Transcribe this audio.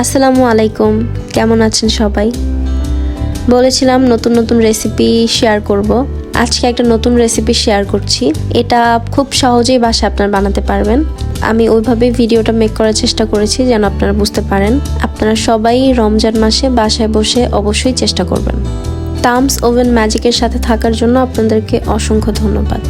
আসসালামু আলাইকুম, কেমন আছেন সবাই? বলেছিলাম নতুন নতুন রেসিপি শেয়ার করব। আজকে একটা নতুন রেসিপি শেয়ার করছি। এটা খুব সহজেই বাসায় আপনারা বানাতে পারবেন। আমি ওইভাবেই ভিডিওটা মেক করার চেষ্টা করেছি যেন আপনারা বুঝতে পারেন। আপনারা সবাই রমজান মাসে বাসায় বসে অবশ্যই চেষ্টা করবেন। তামস ওভেন ম্যাজিকের সাথে থাকার জন্য আপনাদেরকে অসংখ্য ধন্যবাদ।